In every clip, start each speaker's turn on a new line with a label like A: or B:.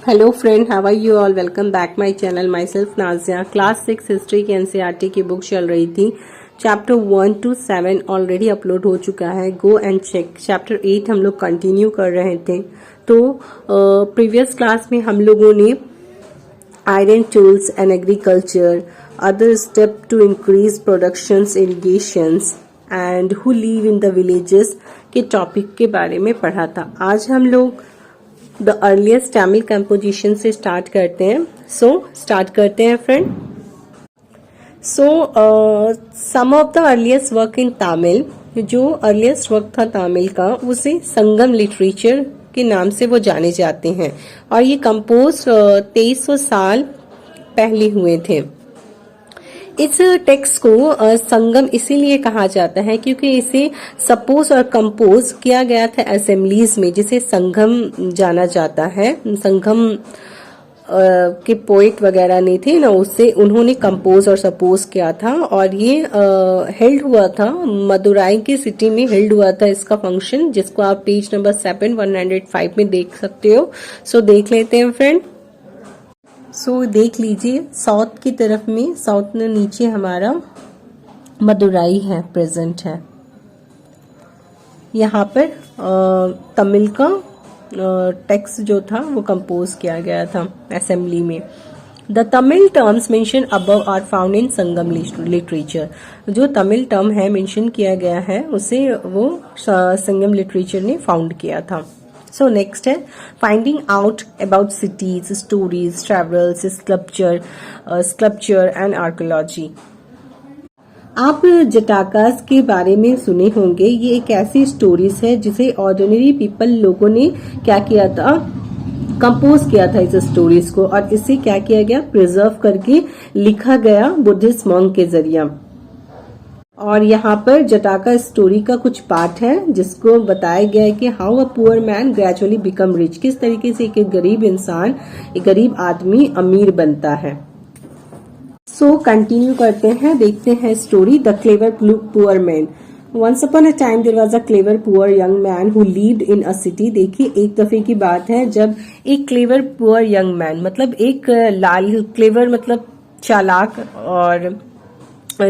A: Hello friend, how are you all? Welcome back my channel. Myself Nazia. Class 6 history की NCERT की book चल रही थी। Chapter 1 to 7 already upload हो चुका है, गो एंड चेक। चैप्टर 8 हम लोग कंटिन्यू कर रहे थे। तो प्रीवियस क्लास में हम लोगों ने iron tools and agriculture, other step to increase productions, irrigations and who live in the villages के टॉपिक के बारे में पढ़ा था। आज हम लोग द अर्लीस्ट तमिल कंपोजिशन से स्टार्ट करते हैं। स्टार्ट करते हैं friend. Some of the earliest work in Tamil, जो अर्लीस्ट वर्क था तमिल का, उसे संगम लिटरेचर के नाम से वो जाने जाते हैं और ये कंपोज 2300 साल पहले हुए थे। इस टेक्स्ट को संगम इसीलिए कहा जाता है क्योंकि इसे सपोज और कंपोज किया गया था असेंबलीज में, जिसे संगम जाना जाता है। संगम के पोइट वगैरह नहीं थे ना, उससे उन्होंने कंपोज और सपोज किया था और ये हेल्ड हुआ था मदुराई की सिटी में। हेल्ड हुआ था इसका फंक्शन, जिसको आप पेज नंबर 7 105 में देख सकते हो। देख लेते हैं फ्रेंड। देख लीजिए, साउथ की तरफ में, साउथ में नीचे हमारा मदुराई है, प्रेजेंट है। यहाँ पर तमिल का टेक्स्ट जो था वो कंपोज किया गया था असेंबली में। The Tamil terms mention above are found in Sangam literature. जो तमिल टर्म है मेंशन किया गया है, उसे वो संगम लिटरेचर ने फाउंड किया था। नेक्स्ट है finding out about cities, stories, travels, sculpture and archaeology. आप जटाकास के बारे में सुने होंगे। ये एक ऐसी स्टोरीज है जिसे ऑर्डिनरी पीपल लोगों ने क्या किया था, कंपोज किया था इस स्टोरीज को, और इसे क्या किया गया, प्रिजर्व करके लिखा गया बुद्धिस्ट मॉन्क के जरिए। और यहाँ पर जटाका स्टोरी का कुछ पार्ट है जिसको बताया गया है कि how a poor man gradually become rich. किस तरीके से एक गरीब इंसान, एक गरीब आदमी अमीर बनता है। कंटिन्यू करते हैं, देखते हैं story. The clever poor man. Once upon a time there was a clever poor young man who lived in a city. देखिए, एक दफे की बात है जब एक क्लेवर पुअर यंग मैन, मतलब एक लाल, क्लेवर मतलब चालाक, और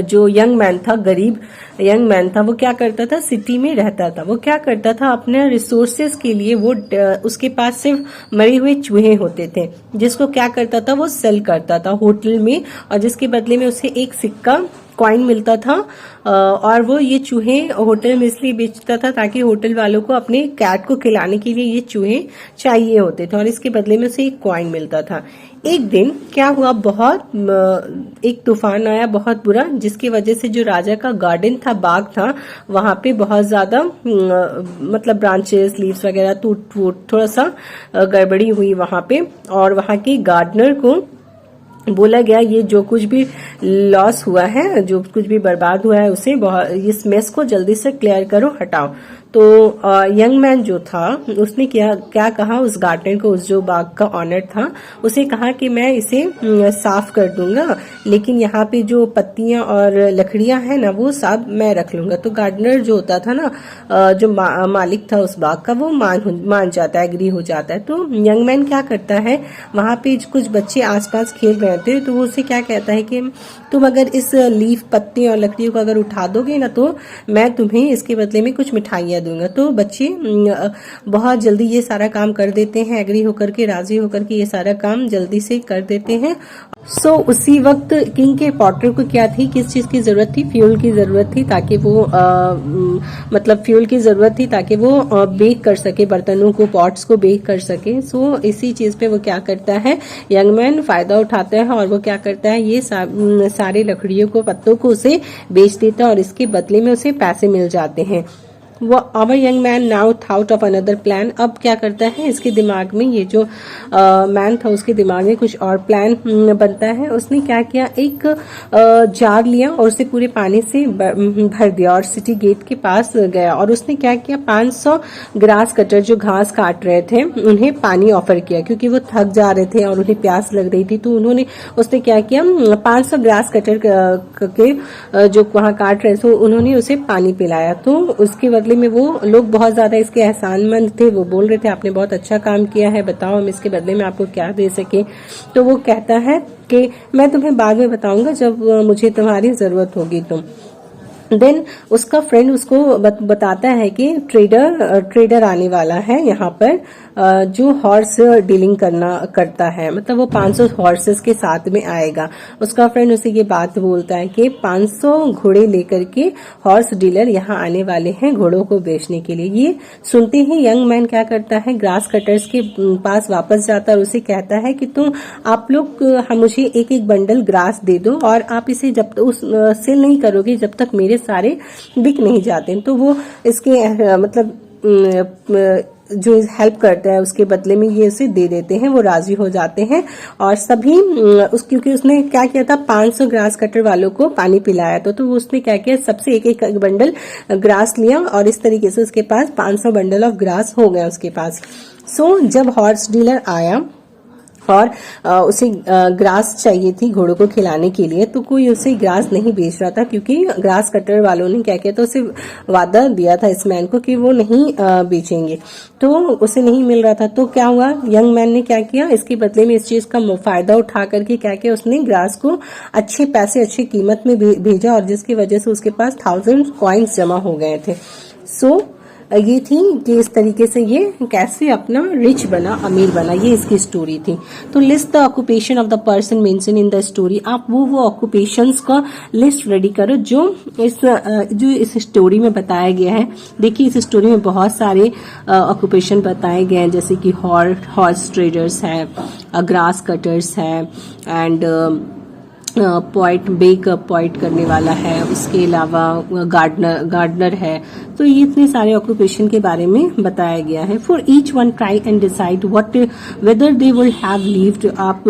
A: जो यंग मैन था, गरीब यंग मैन था, वो क्या करता था, सिटी में रहता था। वो क्या करता था, अपने रिसोर्सेज के लिए वो उसके पास सिर्फ मरे हुए चूहे होते थे, जिसको क्या करता था, वो सेल करता था होटल में, और जिसके बदले में उसे एक सिक्का कॉइन मिलता था। और वो ये चूहे होटल में इसलिए बेचता था ताकि होटल वालों को अपने कैट को खिलाने के लिए ये चूहे चाहिए होते थे, और इसके बदले में उसे एक कॉइन मिलता था। एक दिन क्या हुआ, एक तूफान आया बहुत बुरा, जिसकी वजह से जो राजा का गार्डन था, बाग था, वहां पे बहुत ज्यादा मतलब ब्रांचेस, लीव्स वगैरह टूट फूट, थोड़ा सा गड़बड़ी हुई वहां पे। और वहां के गार्डनर को बोला गया, ये जो कुछ भी लॉस हुआ है, जो कुछ भी बर्बाद हुआ है, उसे इस मेस को जल्दी से क्लियर करो, हटाओ। तो यंग मैन जो था, उसने क्या कहा उस गार्डनर को, उस जो बाग का ऑनर था, उसे कहा कि मैं इसे साफ कर दूंगा, लेकिन यहाँ पे जो पत्तियां और लकड़ियां हैं ना, वो सब मैं रख लूंगा। तो गार्डनर जो होता था ना, जो मालिक था उस बाग का, वो मान जाता है, एग्री हो जाता है। तो यंग मैन क्या करता है, वहां पे कुछ बच्चे आसपास खेल रहे थे, तो वो उसे क्या कहता है कि तुम अगर इस लीफ, पत्ती और लकड़ियों को अगर उठा दोगे ना, तो मैं तुम्हें इसके बदले में कुछ मिठाइयां दूंगा। तो बच्चे बहुत जल्दी ये सारा काम कर देते हैं, एग्री होकर के, राजी होकर के ये सारा काम जल्दी से कर देते हैं। उसी वक्त किंग के पॉटर को क्या थी, किस चीज की जरूरत थी, फ्यूल की जरूरत थी, ताकि वो मतलब फ्यूल की जरूरत थी ताकि वो बेक कर सके, बर्तनों को, पॉट्स को बेक कर सके। इसी चीज पे वो क्या करता है, यंग मैन फायदा उठाता है, और वो क्या करता है, ये सारे लकड़ियों को, पत्तों को उसे बेच देता है, और इसके बदले में उसे पैसे मिल जाते हैं। वो our young man now thought of another plan. अब क्या करता है, इसके दिमाग में, ये जो मैन था, उसके दिमाग में कुछ और प्लान बनता है। उसने क्या किया, एक जार लिया और उसे पूरे पानी से भर दिया और सिटी गेट के पास गया, और उसने क्या किया, 500 ग्रास कटर जो घास काट रहे थे, उन्हें पानी ऑफर किया, क्योंकि वो थक जा रहे थे और उन्हें प्यास लग रही थी। तो उसने क्या किया, 500 ग्रास कटर के जो वहां काट रहे थे, उन्होंने उसे पानी पिलाया। तो उसके बदले बदले में वो लोग बहुत ज्यादा इसके एहसानमंद थे। वो बोल रहे थे आपने बहुत अच्छा काम किया है, बताओ हम इसके बदले में आपको क्या दे सके। तो वो कहता है कि मैं तुम्हें बाद में बताऊंगा जब मुझे तुम्हारी जरूरत होगी। देन उसका फ्रेंड उसको बताता है कि ट्रेडर आने वाला है यहाँ पर, जो हॉर्स डीलिंग करता है, मतलब वो 500 हॉर्सेस के साथ में आएगा। उसका फ्रेंड उसे ये बात बोलता है कि 500 घोड़े लेकर के हॉर्स डीलर यहाँ आने वाले हैं घोड़ों को बेचने के लिए। ये सुनते ही यंग मैन क्या करता है, ग्रास कटर्स के पास वापस जाता है और उसे कहता है कि आप लोग मुझे एक एक बंडल ग्रास दे दो और आप इसे जब तक सेल नहीं करोगे जब तक मेरे सारे बिक नहीं जाते। तो वो इसके मतलब जो हेल्प करता है उसके बदले में ये उसे दे देते हैं, वो राजी हो जाते हैं। और सभी क्योंकि उसने क्या किया था, 500 ग्रास कटर वालों को पानी पिलाया था, तो उसने क्या किया, सबसे एक एक बंडल ग्रास लिया और इस तरीके से उसके पास 500 बंडल ऑफ ग्रास हो गया उसके पास। सो जब हॉर्स डीलर आया और उसे ग्रास चाहिए थी घोड़ों को खिलाने के लिए, तो कोई उसे ग्रास नहीं बेच रहा था क्योंकि ग्रास कटर वालों ने क्या किया था, उसे वादा दिया था इस मैन को कि वो नहीं बेचेंगे, तो उसे नहीं मिल रहा था। तो क्या हुआ, यंग मैन ने क्या किया, इसके बदले में इस चीज का फायदा उठा करके क्या किया, उसने ग्रास को अच्छे पैसे अच्छी कीमत में भेजा और जिसकी वजह से उसके पास 1000 कॉइन्स जमा हो गए थे। सो ये थी कि इस तरीके से ये कैसे अपना रिच बना, अमीर बना, ये इसकी स्टोरी थी। तो list the occupation of the person mention in the story. आप वो ऑक्यूपेशंस का लिस्ट रेडी करो जो इस स्टोरी में बताया गया है। देखिए इस स्टोरी में बहुत सारे ऑक्यूपेशन बताए गए हैं, जैसे कि हॉर्स ट्रेडर्स है, ग्रास कटर्स है, एंड पॉइंट करने वाला है, उसके अलावा गार्डनर है। तो ये इतने सारे ऑक्यूपेशन के बारे में बताया गया है। For each one try and decide whether they will have lived. आप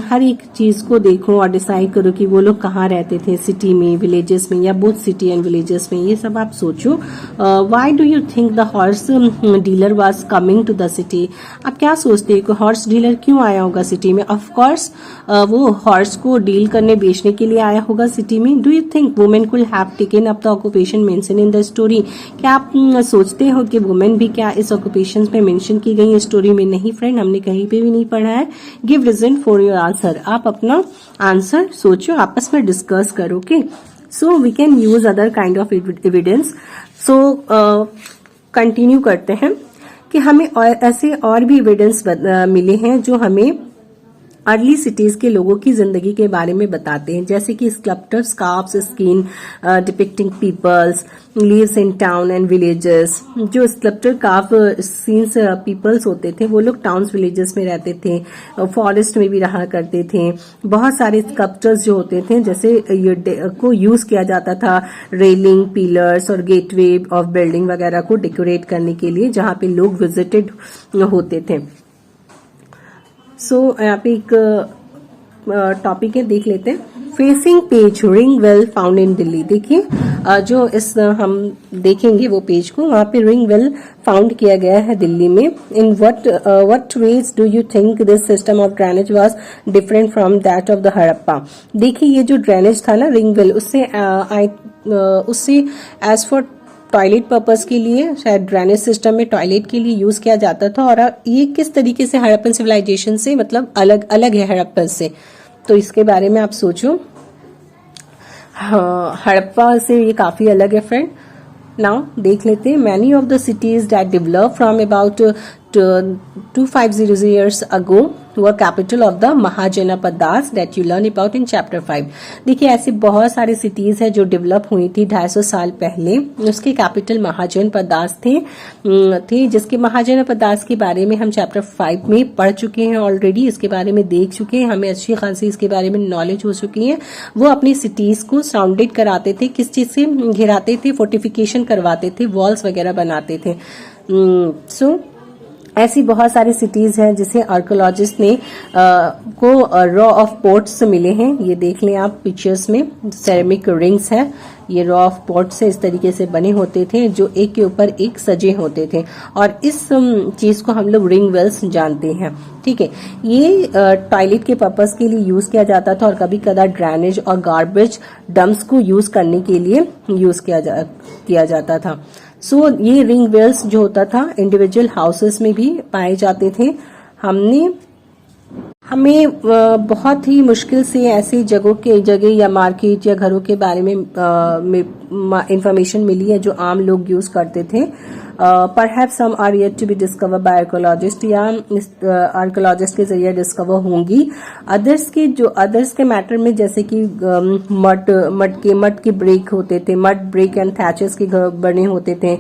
A: हर एक चीज को देखो और डिसाइड करो कि वो लोग कहाँ रहते थे, सिटी में, विलेजेस में, या बोथ सिटी एंड विलेजेस में, ये सब आप सोचो। Why do you think the horse dealer was coming to the city. आप क्या सोचते हैं कि हॉर्स डीलर क्यों आया होगा सिटी में? ऑफ कोर्स वो हॉर्स को डील करने, बेचने के लिए आया होगा सिटी में। Do you think women could have taken up the occupation mention in the story. क्या आप सोचते हो कि वुमेन भी क्या इस ऑक्यूपेशन में मेंशन की गई है स्टोरी में? नहीं फ्रेंड, हमने कहीं पे भी नहीं पढ़ा है। Give reason for your answer. आप अपना आंसर सोचो, आपस में डिस्कस करो। Okay, so we can use other kind of evidence. So continue करते हैं कि हमें ऐसे और भी एविडेंस मिले हैं जो हमें अर्ली सिटीज के लोगों की जिंदगी के बारे में बताते हैं, जैसे कि स्कल्पटर स्कार्फ्स स्किन depicting people's lives in town and villages. जो स्कल्पटर काफ सीन्स पीपल्स होते थे वो लोग टाउन्स विलेजेस में रहते थे, फॉरेस्ट में भी रहा करते थे। बहुत सारे स्कल्पचर्स जो होते थे, जैसे को यूज किया जाता था रेलिंग, पिलर्स और गेटवे ऑफ बिल्डिंग वगैरह को डेकोरेट करने के लिए, जहां पे लोग विजिटेड होते थे। सो यहाँ पे एक टॉपिक है, देख लेते हैं। Facing page ring well found in Delhi. देखिए जो इस हम देखेंगे वो पेज को, वहां पे रिंग वेल फाउंड किया गया है दिल्ली में। In what ways do you think this system of drainage was different from that of the Harappa. देखिए ये जो ड्रेनेज था ना रिंग वेल, उससे एज फॉर टॉयलेट पर्पस के लिए, शायद ड्रेनेज सिस्टम में टॉयलेट के लिए यूज किया जाता था। और ये किस तरीके से हड़प्पन सिविलाइजेशन से मतलब अलग है हड़प्पन से, तो इसके बारे में आप सोचो। हड़प्पा से ये काफी अलग है फ्रेंड। नाउ देख लेते हैं। Many of the cities that develop from about 250 years ago were capital of the mahajanapadas that you learn about in chapter 5। देखिए ऐसे बहुत सारी सिटीज है जो डेवलप हुई थी 250 साल पहले। उसके कैपिटल महाजनपदास थे जिसके महाजनपदास के बारे में हम चैप्टर 5 में पढ़ चुके हैं ऑलरेडी, इसके बारे में देख चुके हैं, हमें अच्छी खासी इसके बारे में नॉलेज हो चुकी है। वो अपनी सिटीज को सराउंडेड कराते थे, किस चीज से घिराते थे, फोर्टिफिकेशन करवाते थे, वॉल्स वगैरह बनाते थे। सो ऐसी बहुत सारी सिटीज हैं जिसे आर्कोलॉजिस्ट ने को रॉ ऑफ पोर्ट्स मिले हैं। ये देख लें आप पिक्चर्स में, सेरेमिक रिंग्स है, ये रॉ ऑफ पोर्ट्स से इस तरीके से बने होते थे जो एक के ऊपर एक सजे होते थे, और इस चीज को हम लोग रिंग वेल्स जानते हैं। ठीक है, ये टॉयलेट के पर्पस के लिए यूज किया जाता था और कभी कदा ड्रेनेज और गार्बेज डम्प्स को यूज करने के लिए यूज किया जाता था। सो ये रिंग वेल्स जो होता था इंडिविजुअल हाउसेस में भी पाए जाते थे। हमें बहुत ही मुश्किल से ऐसी जगह या मार्केट या घरों के बारे में इंफॉर्मेशन मिली है जो आम लोग यूज करते थे। Perhaps some are yet to be discover by archaeologist या आर्कोलॉजिस्ट के जरिए डिस्कवर होंगी। अदर्स के मैटर में जैसे कि मड के ब्रेक होते थे, मड ब्रेक एंड थैचेस के घर बने होते थे,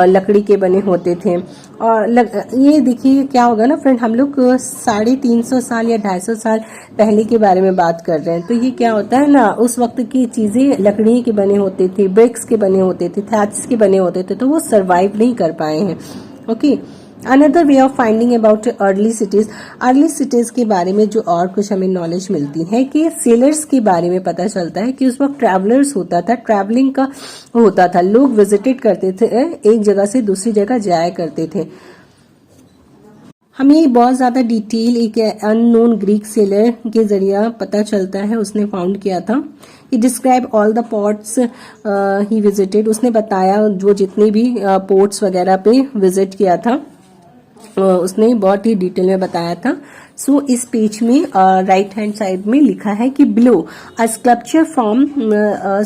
A: लकड़ी के बने होते थे। और ये देखिए क्या होगा ना फ्रेंड, हम लोग 350 साल या 250 साल पहले के बारे में बात कर रहे हैं। तो ये क्या होता है ना, उस वक्त की चीजें लकड़ी के बने होते थे, ब्रिक्स के बने होते थे, थैच के बने होते थे, तो वो सरवाइव नहीं कर पाए हैं। Okay, another way of finding about early cities के बारे में जो और कुछ हमें नॉलेज मिलती है कि सेलर्स के बारे में पता चलता है कि उस वक्त ट्रैवलर्स होता था, ट्रैवलिंग का होता था, लोग विजिटेड करते थे, एक जगह से दूसरी जगह जाया करते थे। हमें बहुत ज्यादा डिटेल एक अननोन ग्रीक सेलर के जरिए पता चलता है, उसने फाउंड किया था। He describe all the ports he visited, उसने बताया जो जितने भी पोर्ट्स वगैरह पे विजिट किया था उसने बहुत ही डिटेल में बताया था। सो इस पेज में राइट हैंड साइड में लिखा है कि below a sculpture from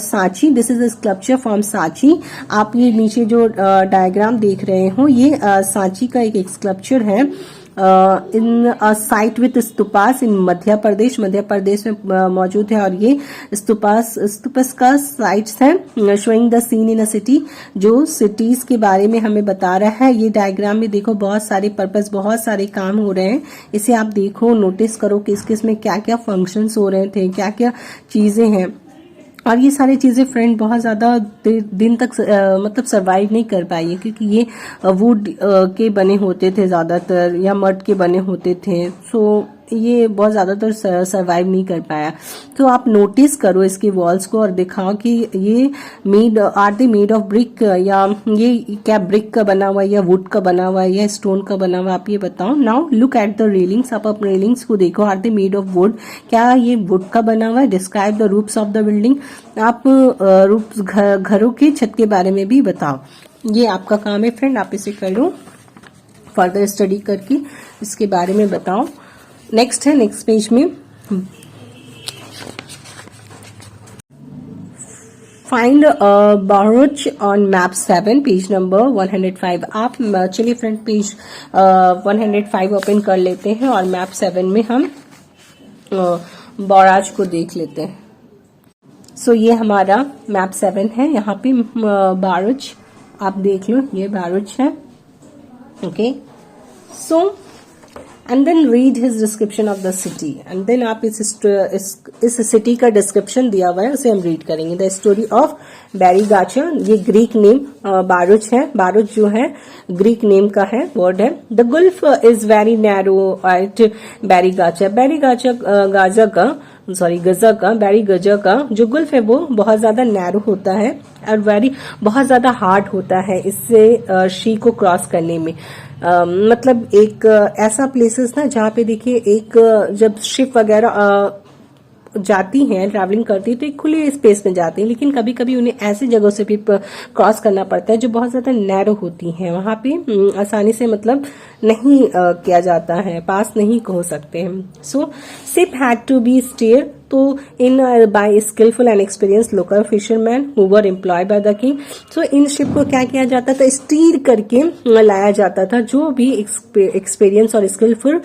A: Sanchi, this is a sculpture from Sanchi. आप ये नीचे जो डायग्राम देख रहे हो ये सांची का एक स्कल्पचर है इन साइट विथ स्तूपास इन मध्य प्रदेश में मौजूद है। और ये स्तूपस का साइट्स है showing the seen in a city, जो सिटीज के बारे में हमें बता रहा है। ये डायग्राम में देखो बहुत सारे पर्पस, बहुत सारे काम हो रहे हैं, इसे आप देखो, नोटिस करो कि किस में क्या क्या फंक्शंस हो रहे थे, क्या क्या चीजें हैं। और ये सारी चीजें फ्रेंड बहुत ज्यादा दिन तक मतलब सरवाइव नहीं कर पाई है, क्योंकि ये वुड के बने होते थे ज्यादातर या मड के बने होते थे। सो ये बहुत ज्यादातर सरवाइव नहीं कर पाया। तो आप नोटिस करो इसकी वॉल्स को और दिखाओ कि ये are they made of brick, या ये क्या ब्रिक का बना हुआ है या वुड का बना हुआ है या स्टोन का बना हुआ है, आप ये बताओ। Now look at the railings, आप रेलिंग्स को देखो, are they made of wood, क्या ये वुड का बना हुआ है। Describe the roofs of the building, आप रूफ्स घरों की छत के बारे में भी बताओ। ये आपका काम है फ्रेंड, आप इसे करो, फर्दर स्टडी करके इसके बारे में बताओ। नेक्स्ट है, नेक्स्ट पेज में find बारूच on map 7, page number 105। आप चलिए फ्रेंड पेज 105 ओपन कर लेते हैं और मैप 7 में हम बाराज को देख लेते हैं। सो ये हमारा मैप 7 है, यहाँ पे बारूच आप देख लो, ये बारूच है। Okay, so and then read his description of the city, and then आप इस सिटी का डिस्क्रिप्शन दिया हुआ है उसे हम रीड करेंगे। द स्टोरी ऑफ बैरीगाचा, ये ग्रीक नेम बारूच है, बारूच जो है ग्रीक नेम का है, वर्ड है। The gulf is very narrow at Barygaza, गजा का बैरी गजा का जो गुल्फ है वो बहुत ज्यादा नैरो होता है और बहुत ज्यादा हार्ड होता है इससे शी को क्रॉस करने में। मतलब एक ऐसा प्लेसेस ना जहाँ पे देखिए एक जब शिप वगैरह जाती हैं, ट्रैवलिंग करती है तो एक खुले स्पेस में जाती हैं, लेकिन कभी कभी उन्हें ऐसी जगहों से भी क्रॉस करना पड़ता है जो बहुत ज्यादा नैरो होती हैं, वहां पे आसानी से मतलब नहीं किया जाता है, पास नहीं हो सकते हैं। So ship had to be steer, तो in by skilful and experience local fisherman who were employed by the king. So इन शिप को क्या किया जाता था, स्टीर करके लाया जाता था। जो भी एक्सपीरियंस और स्किलफुल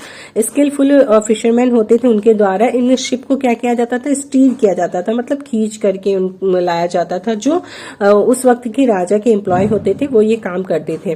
A: फिशरमैन होते थे उनके द्वारा इन शिप को क्या किया जाता था, स्टीर किया जाता था, मतलब खींच करके लाया जाता था। जो उस वक्त के राजा के एम्प्लॉय होते थे वो ये काम करते थे।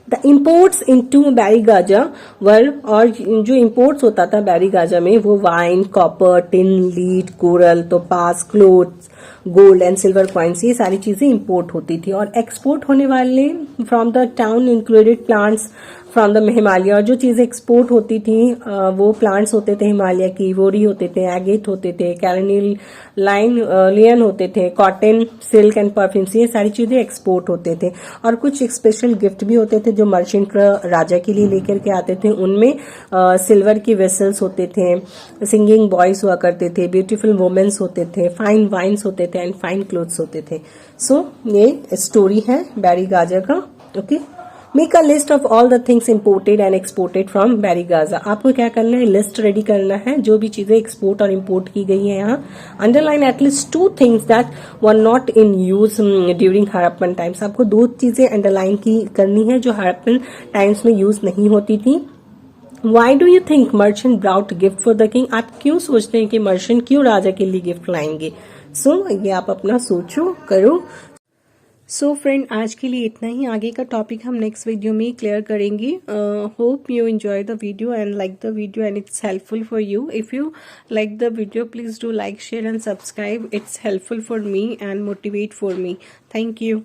A: द इम्पोर्ट्स इनटू बैरीगाजा वर, और जो इम्पोर्ट्स होता था बैरीगाजा में वो wine, copper, tin, lead, coral, topaz, clothes, gold and silver coins, ये सारी चीजें इंपोर्ट होती थी। और एक्सपोर्ट होने वाले from the town included plants, from the Himalaya. और जो चीजें एक्सपोर्ट होती थी वो प्लांट्स होते थे हिमालय की, इवोरी होते थे, एगेट होते थे, कैरनिल लियन होते थे, कॉटन, सिल्क एंड परफ्यूम्स, ये सारी चीजें एक्सपोर्ट होते थे। और कुछ स्पेशल गिफ्ट भी होते थे जो मर्चेंट राजा के लिए लेकर के आते थे। उनमें सिल्वर की वेसल्स होते थे, सिंगिंग बॉयज हुआ करते थे, ब्यूटीफुल वुमेन्स होते थे, फाइन वाइन्स होते थे एंड फाइन क्लोथ्स होते थे। सो ये स्टोरी है बैरी गाजा का। Okay, make a list of all the things imported and exported from Barygaza. आपको क्या करना है, लिस्ट रेडी करना है जो भी चीजें एक्सपोर्ट और इम्पोर्ट की गई है यहाँ। Underline at least 2 things that were not in use during Harappan times. आपको 2 चीजें अंडरलाइन की करनी है जो हड़प्पन टाइम्स में यूज नहीं होती थी। Why do you think merchant brought gift for the king. आप क्यों सोचते हैं कि मर्चेंट क्यों राजा के लिए गिफ्ट लाएंगे। सो ये आप अपना सोचो, करो। सो फ्रेंड, आज के लिए इतना ही। आगे का टॉपिक हम नेक्स्ट वीडियो में क्लियर करेंगे। Hope you enjoy the video and like the video and it's helpful for you. If you like the video, please do like, share and subscribe. It's helpful for me and motivate for me. Thank you.